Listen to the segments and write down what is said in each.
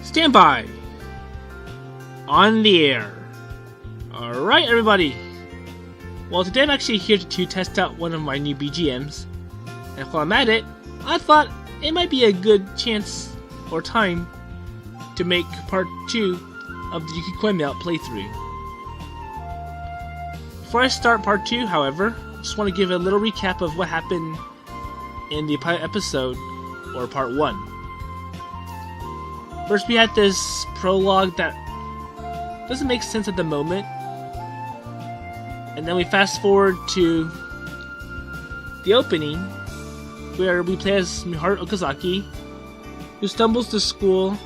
Stand by! On the air. Alright, everybody. Well, today I'm actually here to test out one of my new BGMs. And while I'm at it, I thought it might be a good chance or time to make part 2 of the Yukikoi Melt playthrough. Before I start part 2, however, I just want to give a little recap of what happened in the pilot episode, or part 1. First, we had this prologue that doesn't make sense at the moment. And then we fast forward to the opening, where we play as Miharu Okazaki, who stumbles to school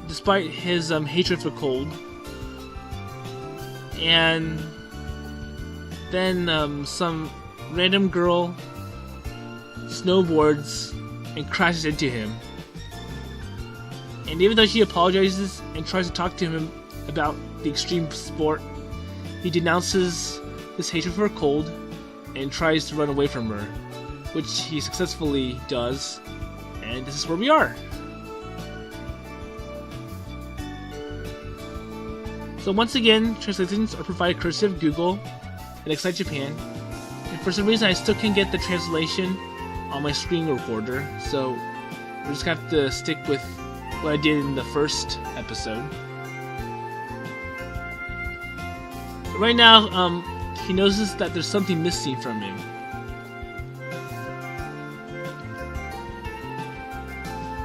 despite his hatred for cold. And then some random girl snowboards and crashes into him. And even though she apologizes and tries to talk to him about the extreme sport, he denounces his hatred for cold and tries to run away from her, which he successfully does, and this is where we are. So once again, translations are provided courtesy of Google and Excite Japan, and for some reason I still can't get the translation on my screen recorder, so we're just gonna have to stick with what I did in the first episode. But right now, he notices that there's something missing from him.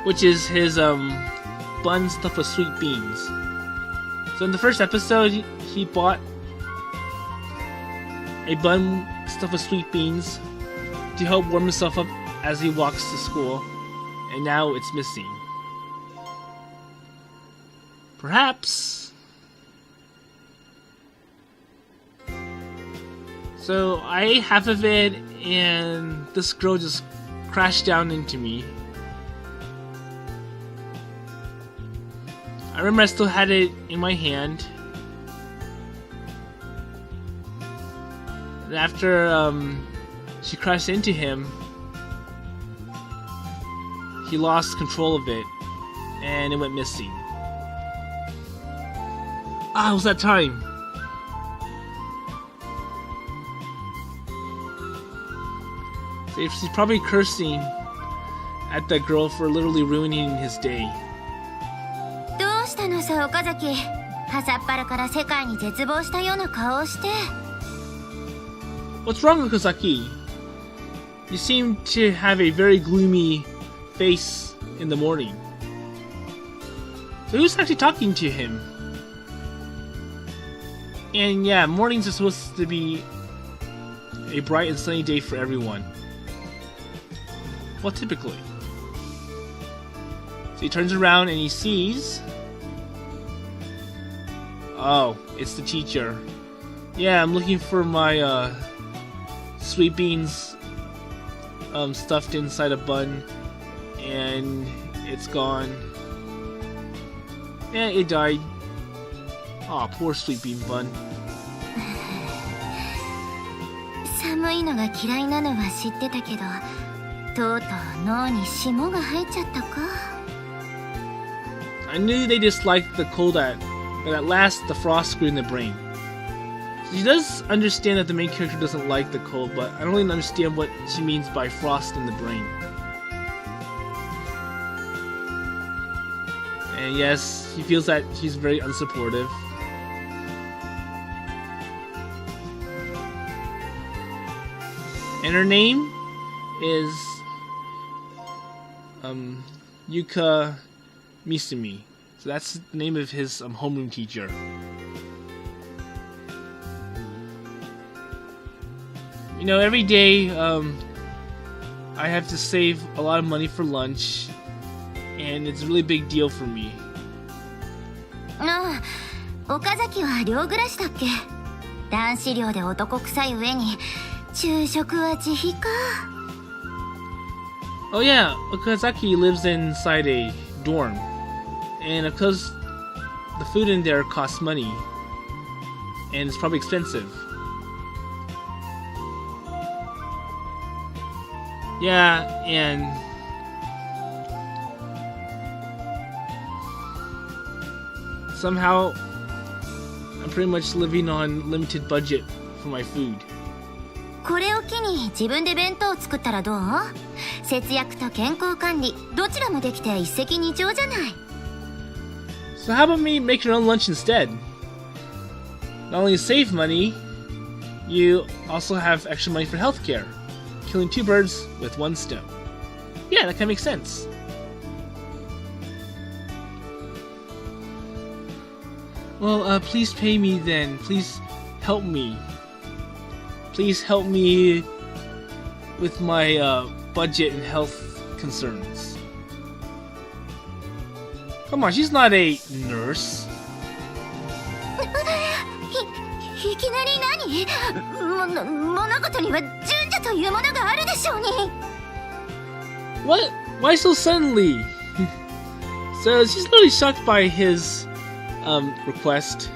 Which is his bun stuffed with sweet beans. So in the first episode, he bought a bun stuffed with sweet beans to help warm himself up as he walks to school, and now it's missing. Perhaps. So I ate half of it, and this girl just crashed down into me. I remember I still had it in my hand. And after she crashed into him, he lost control of it, and it went missing. Ah, it was that time. So she's probably cursing at that girl for literally ruining his day. どうしたのさ、岡崎。朝っぱらから世界に絶望したような顔をして。What's wrong, Okazaki? You seem to have a very gloomy face in the morning. So who's actually talking to him? And yeah, mornings are supposed to be a bright and sunny day for everyone. Well, typically. So he turns around and he sees... Oh, it's the teacher. Yeah, I'm looking for my sweet beans stuffed inside a bun, and it's gone. Yeah, it died. Aw, poor sweet bean bun. 寒いのが嫌いなのは知ってたけど、とうとう脳に霜が入っちゃったか。I knew they disliked the cold but at last the frost grew in the brain. She does understand that the main character doesn't like the cold, but I don't really understand what she means by frost in the brain. And yes, he feels that she's very unsupportive. And her name is Yuka Misumi. So that's the name of his homeroom teacher. You know, every day I have to save a lot of money for lunch, and it's a really big deal for me. ああ、岡崎は寮暮らしだっけ。男子寮で男臭い上に昼食は自費か。Oh yeah, Okazaki lives inside a dorm, and of course the food in there costs money, and it's probably expensive. Yeah, and somehow I'm pretty much living on limited budget for my food. これを機に自分で弁当を作ったらどう？節約と健康管理どちらもできて一石二鳥じゃない。 So how about me make your own lunch instead? Not only save money, you also have extra money for healthcare. Killing two birds with one stone. Yeah, that kind of makes sense. Well, please pay me then. Please help me. Please help me with my budget and health concerns. Come on, she's not a nurse. いきなり何？物事には順序というものがあるでしょうに。What? Why so suddenly? So she's really shocked by his request,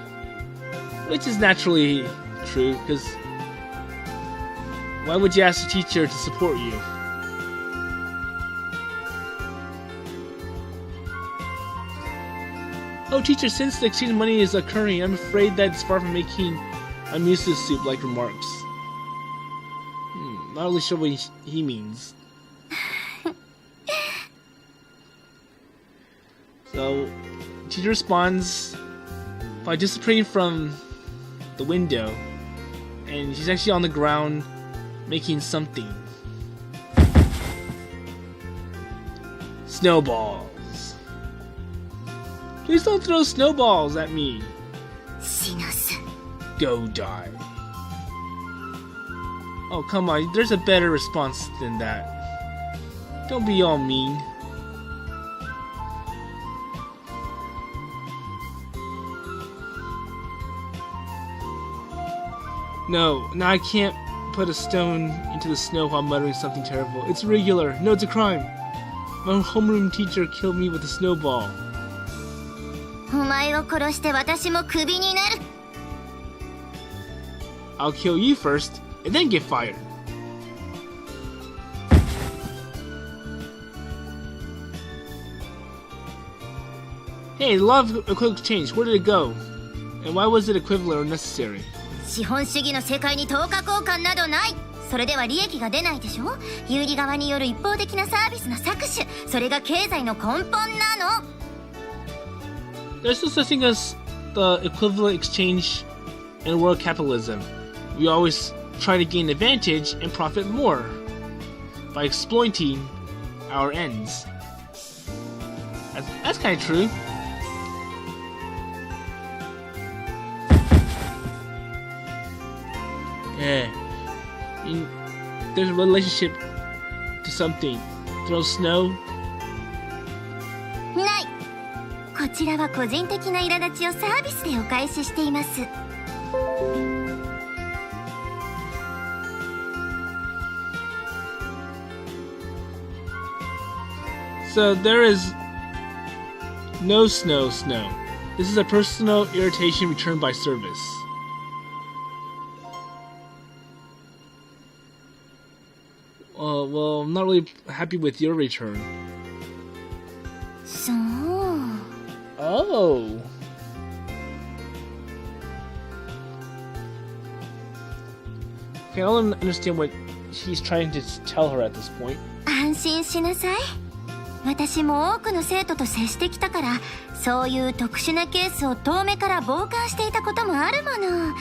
which is naturally true, because why would you ask a teacher to support you? Oh, teacher, since the exchange money is occurring, I'm afraid that it's far from making a miso soup like remarks. Not really sure what he means. So, teacher responds by disappearing from the window, and she's actually on the ground making something. Snowballs. Please don't throw snowballs at me. 死なす。 Go die. Oh, come on, there's a better response than that. Don't be all mean. No, now I can't put a stone into the snow while muttering something terrible. It's irregular. No, it's a crime. My homeroom teacher killed me with a snowball. お前を殺して私もクビになる。 I'll kill you first, and then get fired. Hey, the law of equivalent exchange, where did it go? And why was it equivalent or necessary? 資本主義の世界に等価交換などない。それでは利益が出ないでしょ。有利側による一方的なサービスの搾取、それが経済の根本なの。 There's no such thing as the equivalent exchange in world capitalism. We always try to gain advantage and profit more by exploiting our ends. That's kind of true. Yeah. There's a relationship to something. Throw snow. ない。こちらは個人的な苛立ちをサービスでお返ししています。 So there is no snow. This is a personal irritation returned by service. Well, I'm not really happy with your return. そう。 Oh. Okay, I don't understand what he's trying to tell her at this point. 安心しなさい。私も多くの生徒と接してきたから、そういう特殊なケースを遠目から傍観していたこともあるもの。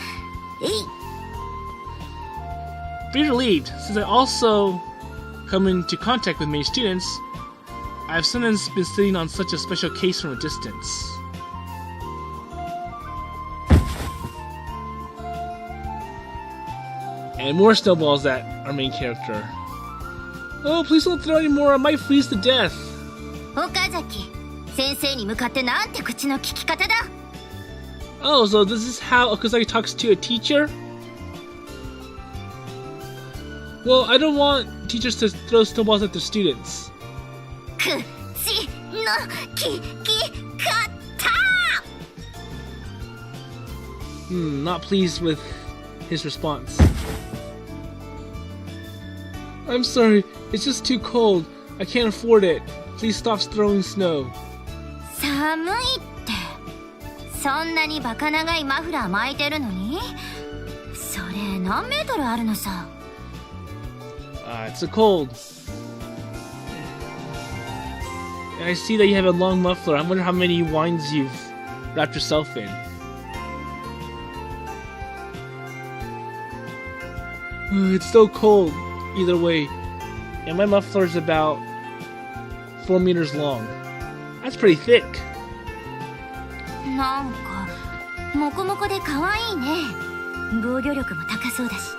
Be relieved, since I also come into contact with many students, I've sometimes been sitting on such a special case from a distance. And more snowballs at our main character. Oh, please don't throw any more, I might freeze to death. 岡崎、先生に向かってなんて口の聞き方だ。 Oh, so this is how Okazaki talks to a teacher? Well, I don't want teachers to throw snowballs at their students. 口の聞き方。 Not pleased with his response. I'm sorry, it's just too cold. I can't afford it. Please stop throwing snow. 寒いって。そんなにバカ長いマフラー巻いてるのに？それ何メートルあるのさ。It's a cold. I see that you have a long muffler. I wonder how many wines you've wrapped yourself in. It's so cold, either way. And my muffler is about 4 meters long. That's pretty thick. なんかモコモコで可愛いね。防御力も高そうだし。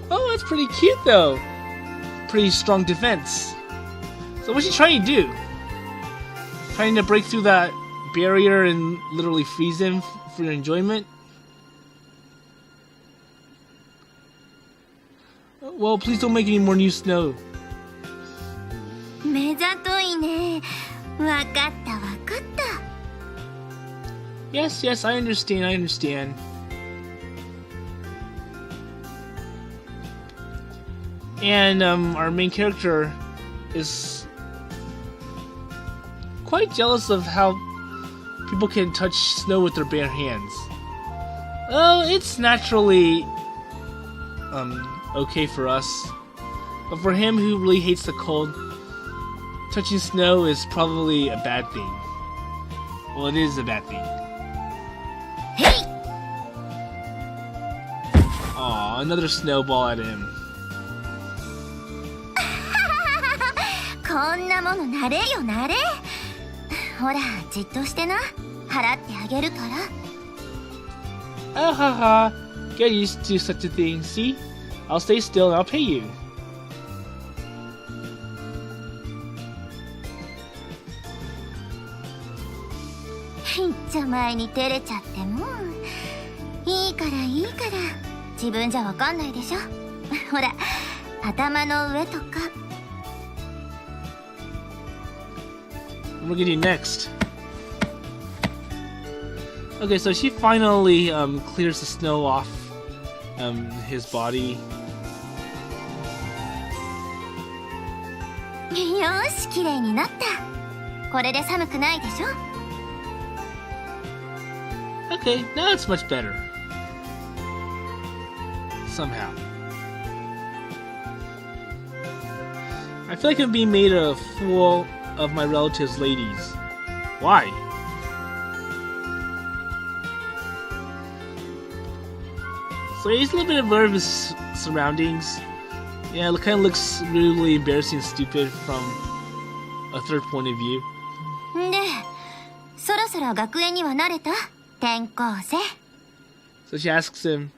Oh, that's pretty cute though. Pretty strong defense. So what's she trying to do? Trying to break through that barrier and literally freeze him for your enjoyment? Well, please don't make any more new snow. 目ざといね。わかったわかった。Yes, yes, I understand, I understand. And our main character is quite jealous of how people can touch snow with their bare hands. Oh, it's naturally okay for us, but for him who really hates the cold, touching snow is probably a bad thing. Well, it is a bad thing. Hey! Aw, another snowball at him. こんなもの慣れよ慣れ。ほら、じっとしてな。払ってあげるから。Ah ha ha, get used to such a thing, see? I'll stay still and I'll pay you. いっちゃ前に照れちゃってもう。いいからいいから。自分じゃわかんないでしょ。ほら、頭の上とか。What are we gonna do next? Okay, so she finally clears the snow off his body. よし、綺麗になった。これで寒くないでしょ。Okay, now it's much better. Somehow. I feel like I'm being made a fool of my relatives' ladies. Why? So he's a little bit aware of his surroundings. Yeah, it kind of looks really embarrassing and stupid from a third point of view. で、そろそろ学園には慣れた？転校生。So she asks him,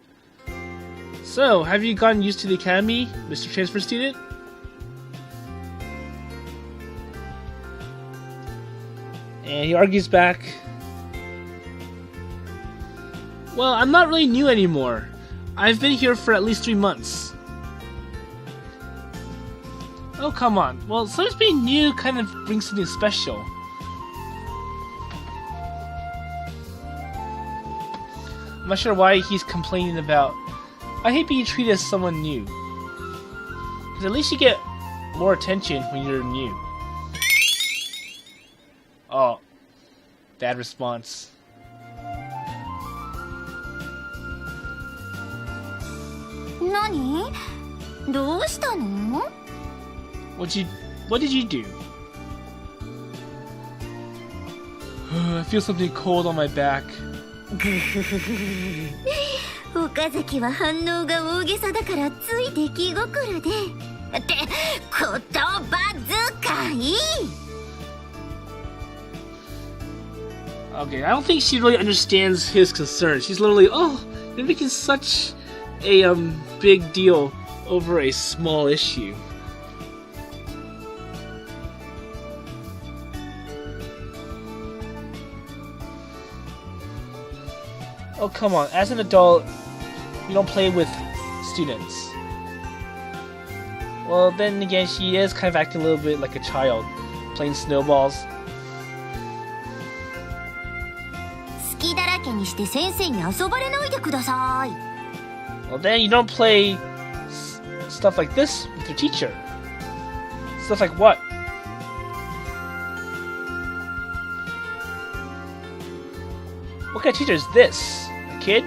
"So, have you gotten used to the academy, Mr. Transfer Student?" And he argues back, "Well, I'm not really new anymore. I've been here for at least 3 months." Oh, come on. Well, sometimes being new kind of brings something special. I'm not sure why he's complaining about, I hate being treated as someone new. Because at least you get more attention when you're new. Oh, bad response. Nani? どうしたの? What did you do? I feel something cold on my back. 岡崎は反応が大げさだからつい出来心で。って言葉遣い。Okay, I don't think she really understands his concern. She's literally, oh, you're making such a big deal over a small issue. Oh, come on. As an adult, you don't play with students. Well, then again, she is kind of acting a little bit like a child, playing snowballs. 好きだらけにして先生に遊ばれないでください。Well, then you don't play stuff like this with your teacher. Stuff like what? What kind of teacher is this? A kid?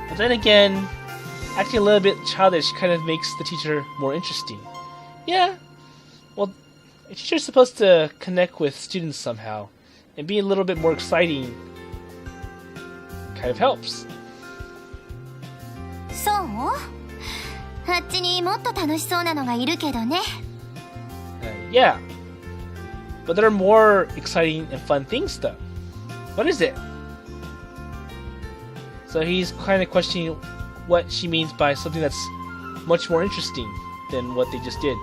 But then again, acting a little bit childish kind of makes the teacher more interesting. Yeah, well, a teacher's supposed to connect with students somehow, and be a little bit more exciting kind of helps. そう？あっちにもっと楽しそうなのがいるけどね。Yeah, but there are more exciting and fun things though. What is it? So he's kind of questioning what she means by something that's much more interesting than what they just did.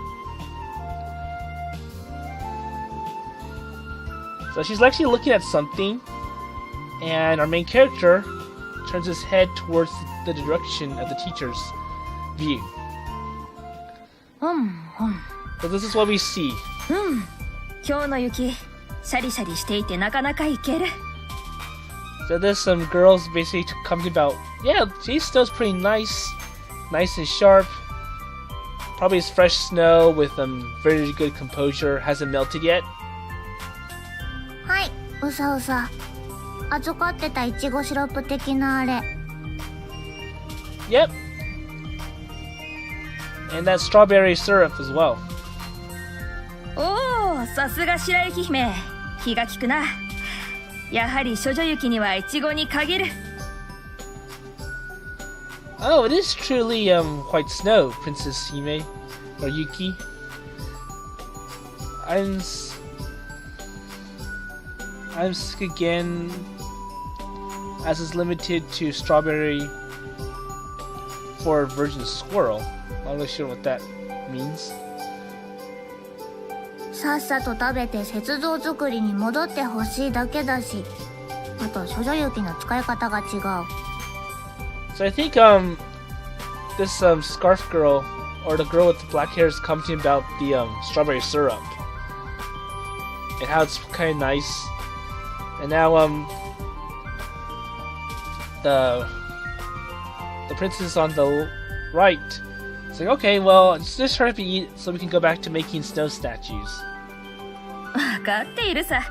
So she's actually looking at something, and our main character turns his head towards the direction of the teacher's view. So this is what we see. 今日の雪、シャリシャリしていてなかなかいける。So there's some girls basically commenting about, yeah, Jay's snow's pretty nice and sharp. Probably it's fresh snow with very good composure. Hasn't melted yet. はい、うさうさ。預かってたいちごシロップ的なあれ。Yep. And that strawberry syrup as well. おお、さすが白雪姫。気が利くな。やはり処女雪にはイチゴに限る。Oh, it is truly white snow, Princess Hime or Yuki. I'm sick again, as is limited to strawberry for virgin squirrel. I'm not really sure what that means. さっさと食べて雪像作りに戻ってほしいだけだし、あと処女雪の使い方が違う。So I think this scarf girl or the girl with the black hair is commenting about the strawberry syrup and how it's kind of nice. And now the princess on the right is like, okay, well, just hurry up and eat so we can go back to making snow statues. わかっているさ。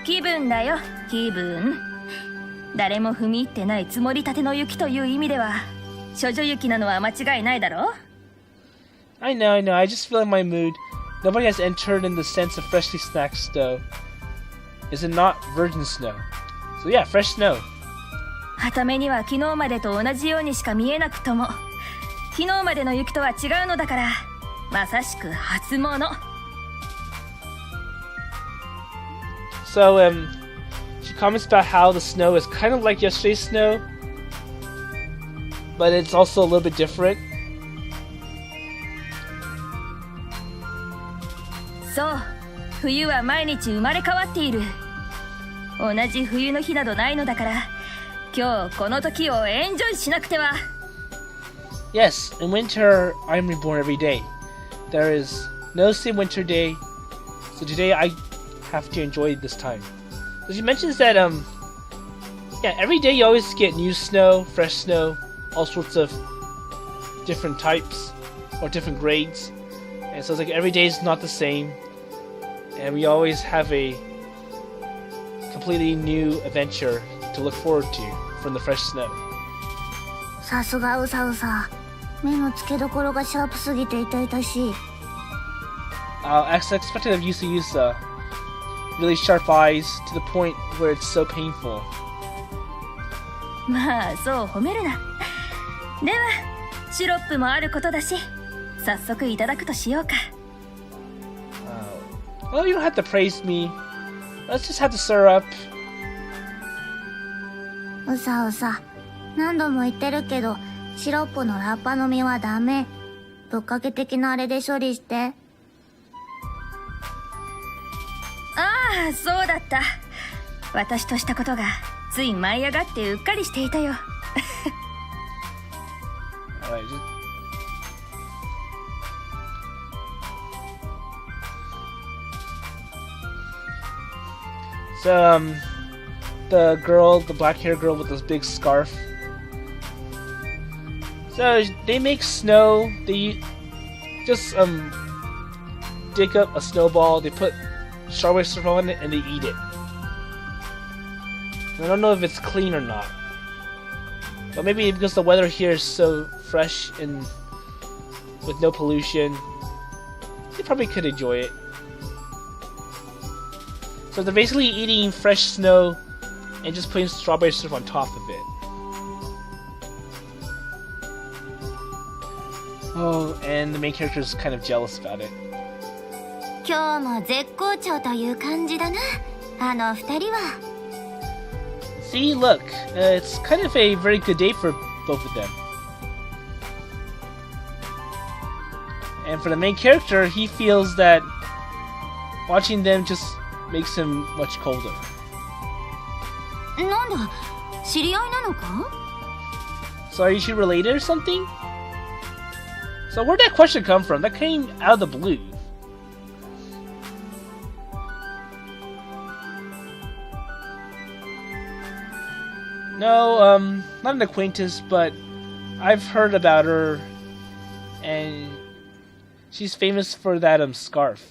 気分だよ、気分。誰も踏み入ってない積もりたての雪という意味では、処女雪なのは間違いないだろう。I know. I just feel in my mood. Nobody has entered in the sense of freshly snacked snow. Is it not virgin snow? So yeah, fresh snow. はためには昨日までと同じようにしか見えなくとも、昨日までの雪とは違うのだから、まさしく初物。So she comments about how the snow is kind of like yesterday's snow, but it's also a little bit different. そう、冬は毎日生まれ変わっている。同じ冬の日などないのだから、今日この時をエンジョイしなくては。Yes, in winter I'm reborn every day. There is no same winter day, so today I have to enjoy this time. So she mentions that yeah, every day you always get new snow, fresh snow, all sorts of different types or different grades. And so it's like every day is not the same. And we always have a completely new adventure to look forward to from the fresh snow. さすがうさうさ。目の付けどころがシャープすぎて痛々しい。I expected of you to use really sharp eyes to the point where it's so painful. まあ、そう褒めるな。では、シロップもあることだし、早速いただくとしようか。Well, you don't have to praise me. Let's just have the syrup. うさうさ。何度も言ってるけど、シロップのラッパ飲みはダメ。ぶっかけ的なあれで処理して。ああ、そうだった。私としたことがつい舞い上がってうっかりしていたよ。So, the girl, the black hair girl with this big scarf. So they make snow. They just dig up a snowball. They put strawberry syrup on it and they eat it. I don't know if it's clean or not. But maybe because the weather here is so fresh and with no pollution, they probably could enjoy it. So they're basically eating fresh snow and just putting strawberry syrup on top of it. Oh, and the main character is kind of jealous about it. 今日も絶好調という感じだな、あの二人は。See, look, it's kind of a very good day for both of them. And for the main character, he feels that watching them just makes him much colder. なんだ、知り合いなのか? So are you two related or something? So where'd that question come from? That came out of the blue. No, not an acquaintance, but I've heard about her, and she's famous for that scarf.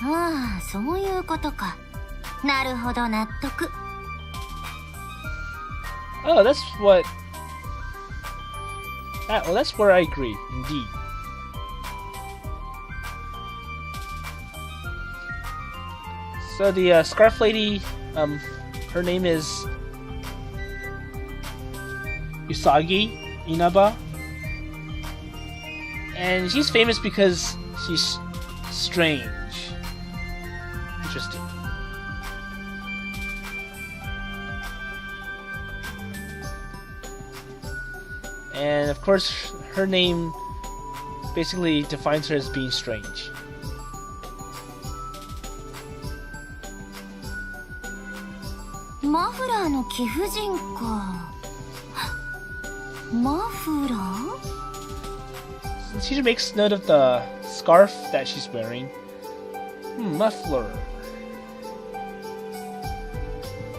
ああ、そういうことか。なるほど、納得。Oh, that's what... well, that's where I agree, indeed. So the scarf lady, her name is Usagi Inaba, and she's famous because she's strange. Interesting. And of course, her name basically defines her as being strange. Mafura no kifujin ka. Mafura? She makes note of the scarf that she's wearing. Muffler.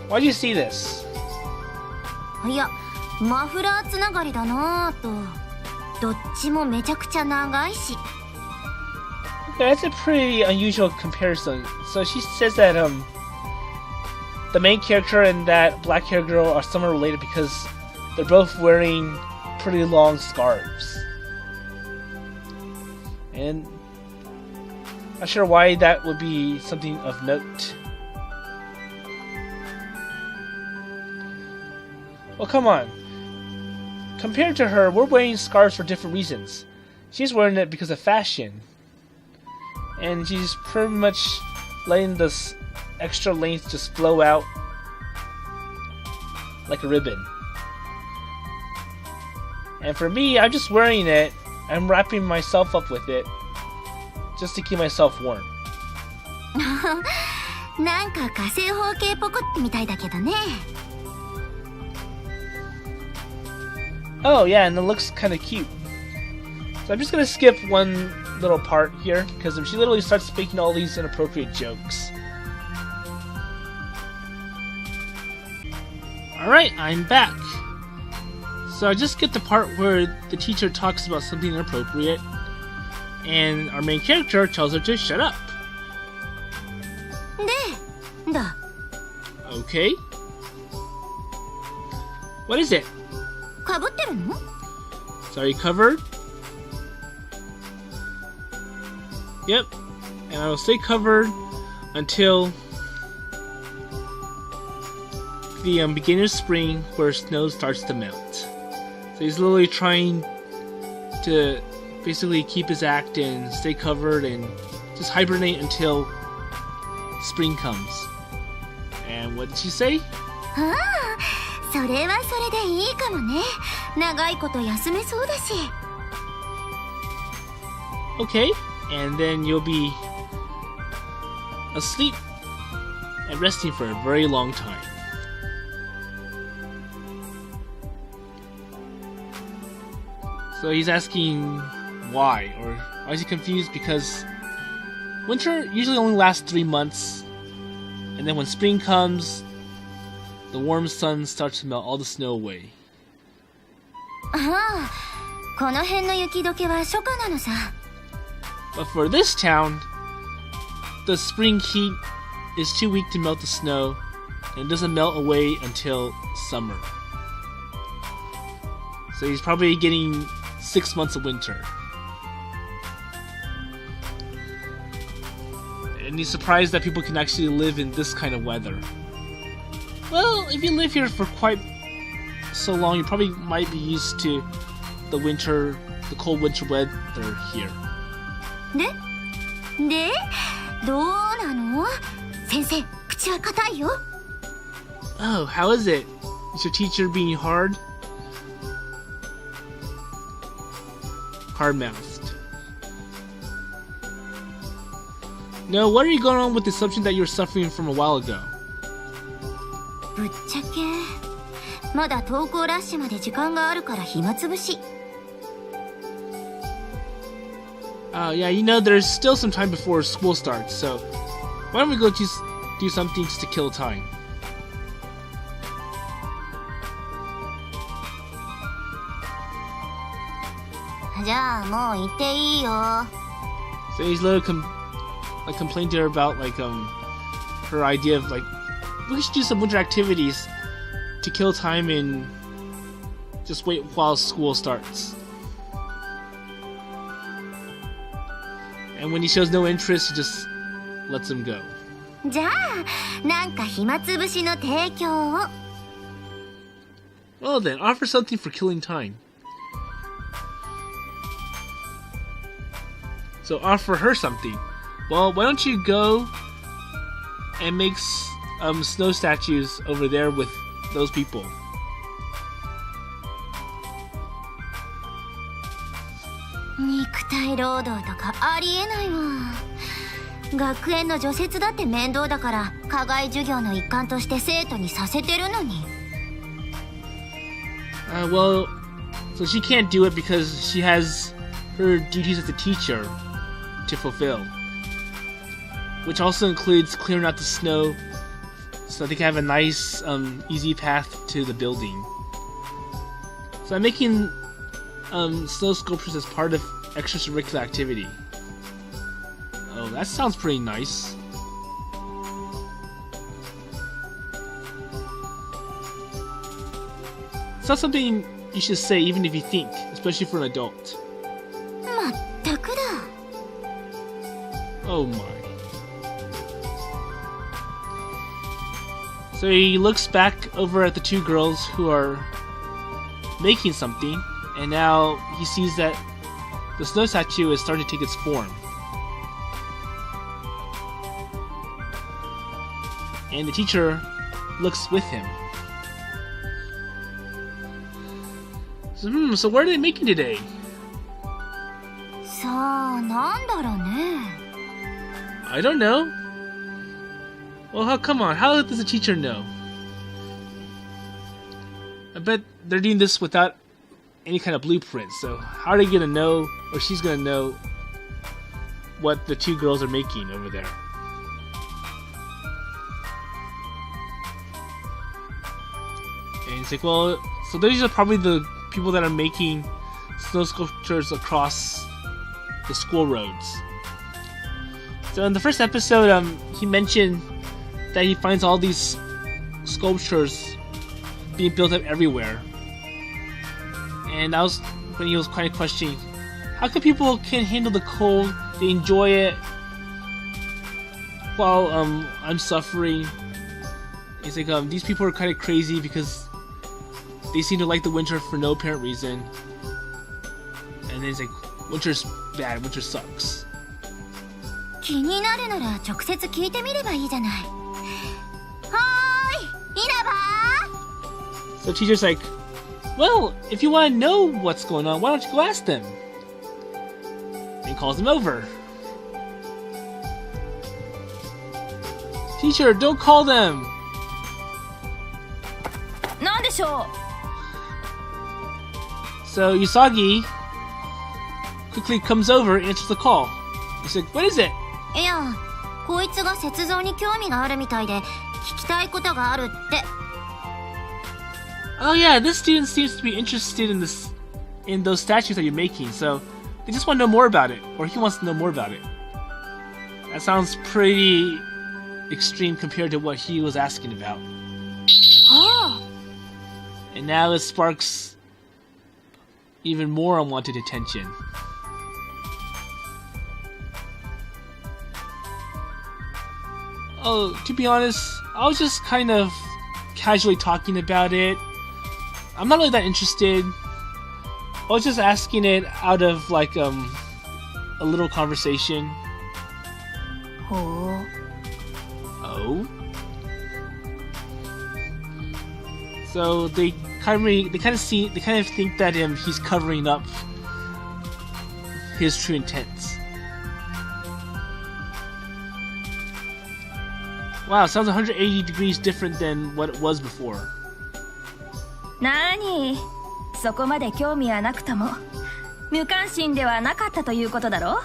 Why do you see this? いや、マフラーつながりだなぁと。どっちもめちゃくちゃ長いし。Okay, that's a pretty unusual comparison. So she says that the main character and that black-haired girl are somewhat related because they're both wearing pretty long scarves. And not sure why that would be something of note. Well, come on. Compared to her, we're wearing scarves for different reasons. She's wearing it because of fashion. And she's pretty much letting this extra length just flow out like a ribbon. And for me, I'm just wearing it. I'm wrapping myself up with it just to keep myself warm. なんか火星方形ポコってみたいだけどね。Oh yeah, and it looks kind of cute. So I'm just gonna skip one little part here because she literally starts making all these inappropriate jokes. Alright, I'm back. So I just get the part where the teacher talks about something inappropriate and our main character tells her to shut up. で、だ。 Okay. What is it? かぶってるの? So are you covered? Yep. And I will stay covered until the beginning of spring where snow starts to melt. So he's literally trying to basically keep his act and stay covered and just hibernate until spring comes. And what did she say? ああ、それはそれでいいかもね。長いこと休めそうだし。Okay, and then you'll be asleep and resting for a very long time. So he's asking why, or why is he confused? Because winter usually only lasts 3 months, and then when spring comes, the warm sun starts to melt all the snow away. ああ、この辺の雪解けは初夏なのさ。 But for this town, the spring heat is too weak to melt the snow, and it doesn't melt away until summer. So he's probably getting 6 months of winter. And he's surprised that people can actually live in this kind of weather. Well, if you live here for quite so long, you probably might be used to the cold winter weather here. で、どうなの？先生、口は固いよ。Oh, how is it? Is your teacher being hard? Hard-mouthed. No, what are you going on with the assumption that you were suffering from a while ago? ぶっちゃけ、まだ登校ラッシュまで時間があるから暇つぶし。Yeah, you know, there's still some time before school starts, so why don't we go just do something just to kill time? So he's a little complained to her about her idea of we should do some winter activities to kill time and just wait while school starts. And when he shows no interest, he just lets him go. じゃあ、なんか暇つぶしの提供を。Well then, offer something for killing time. So offer her something. Well, why don't you go and make snow statues over there with those people?肉体労働とかありえないわ。学園の除雪だって面倒だから課外授業の一環として生徒にさせてるのに。Well, so she can't do it because she has her duties as a teacher to fulfill, which also includes clearing out the snow so they can have a nice, easy path to the building. So I'm making snow sculptures as part of extracurricular activity. Oh, that sounds pretty nice. It's not something you should say even if you think, especially for an adult. まったくだ。Oh my. So he looks back over at the two girls who are making something, and now he sees that the snow statue is starting to take its form. And the teacher looks with him. So what are they making today? さあ、なんだろうね。I don't know. Well, come on, how does the teacher know? I bet they're doing this without any kind of blueprint, so how are they gonna know, or she's gonna know, what the two girls are making over there? And it's like, well, so these are probably the people that are making snow sculptures across the school roads. So in the first episode, he mentioned that he finds all these sculptures being built up everywhere. And that was when he was kind of questioning, how come people can handle the cold, they enjoy it, while I'm suffering? It's like, these people are kind of crazy because they seem to like the winter for no apparent reason. And then it's like, winter's bad, winter sucks. 気になるなら直接聞いてみればいいじゃない。はーい、稲葉 So the teacher's like, well, if you want to know what's going on, why don't you go ask them? And he calls him over. Teacher, don't call them! なんでしょう。 So Usagi quickly comes over and answers the call. He's like, what is it? いや、こいつが雪像に興味があるみたいで聞きたいことがあるって。Oh yeah, this student seems to be interested in those statues that you're making, so they just want to know more about it, or he wants to know more about it. That sounds pretty extreme compared to what he was asking about. Oh. And now it sparks even more unwanted attention. Oh, to be honest, I was just kind of casually talking about it. I'm not really that interested. I was just asking it out of like a little conversation. Oh. Oh. So they kind of think that he's covering up his true intents. Wow, sounds 180 degrees different than what it was before. なに、そこまで興味はなくとも無関心ではなかったということだろ?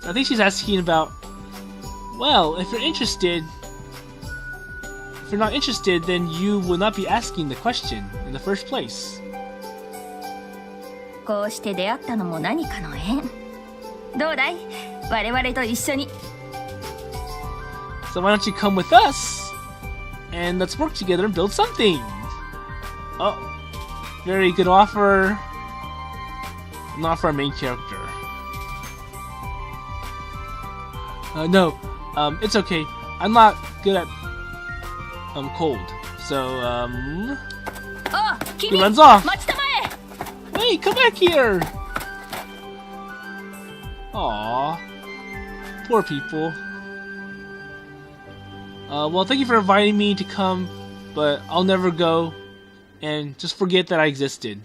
So I think she's asking about, well, if you're not interested, then you will not be asking the question in the first place. こうして出会ったのも何かの縁。どうだい？我々と一緒に。So why don't you come with us and let's work together and build something? Oh, very good offer. Not for our main character. No, it's okay. I'm not good at cold. So he runs off. Wait, come back here. Aww, poor people. Well, thank you for inviting me to come, but I'll never go, and just forget that I existed.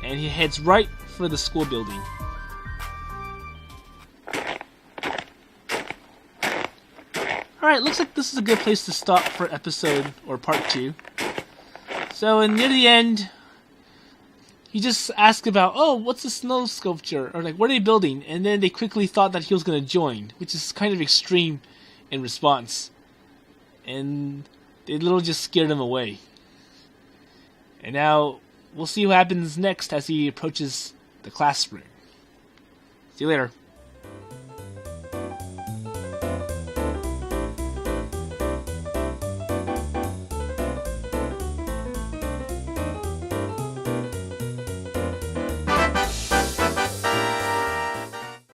And he heads right for the school building. Alright, looks like this is a good place to stop for episode, or part 2. So, near the end, he just asked about, oh, what's the snow sculpture? Or like, what are they building? And then they quickly thought that he was going to join, which is kind of extreme in response. And they literally just scared him away. And now, we'll see what happens next as he approaches the classroom. See you later.